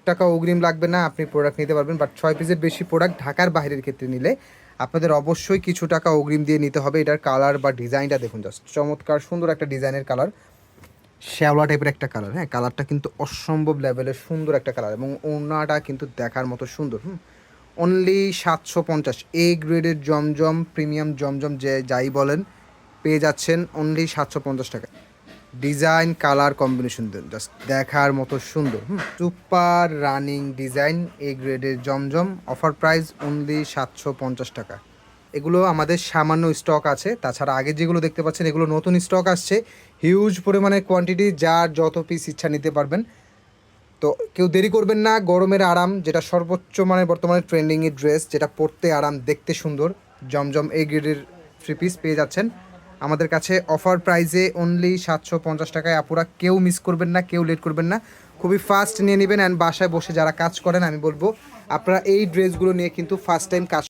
টাকা অগ্রিম লাগবে না, আপনি প্রোডাক্ট নিতে পারবেন। বাট 6 পিসের বেশি প্রোডাক্ট ঢাকার বাইরের ক্ষেত্রে নিলে আপনাদের অবশ্যই কিছু টাকা অগ্রিম দিয়ে নিতে হবে। এটার কালার বা ডিজাইনটা দেখুন, জাস্ট চমৎকার সুন্দর একটা ডিজাইনের কালার, শ্যাওলা টাইপের একটা কালার। হ্যাঁ, কালারটা কিন্তু অসম্ভব লেভেলের সুন্দর একটা কালার, এবং ওড়নাটা কিন্তু দেখার মতো সুন্দর। অনলি 750, এ গ্রেডের জমজম, প্রিমিয়াম জমজম যে যাই বলেন, পেয়ে যাচ্ছেন অনলি 750 টাকা। ডিজাইন কালার কম্বিনেশন জাস্ট দেখার মতো সুন্দর। সুপার রানিং ডিজাইন, এ গ্রেডের জমজম, অফার প্রাইস অনলি 750 টাকা। এগুলো আমাদের সামান্য স্টক আছে, তাছাড়া আগে যেগুলো দেখতে পাচ্ছেন এগুলো নতুন স্টক আসছে, হিউজ পরিমাণে কোয়ান্টিটি, যার যত পিস ইচ্ছা নিতে পারবেন। তো কেউ দেরি করবেন না, গরমের আরাম যেটা সর্বোচ্চ মানে বর্তমানে ট্রেন্ডিংয়ের ড্রেস, যেটা পরতে আরাম, দেখতে সুন্দর, জমজম এ গ্রেডের 3 পিস পেয়ে যাচ্ছেন আমাদের কাছে অফার প্রাইসে অনলি 750 টাকায়। আপুরা কেউ মিস করবেন না, কেউ লেট করবেন না, খুবই ফাস্ট নিয়ে নেবেন। অ্যান্ড বাসায় বসে যারা কাজ করেন, আমি বলবো আপনারা এই ড্রেসগুলো নিয়ে কিন্তু ফার্স্ট টাইম কাজ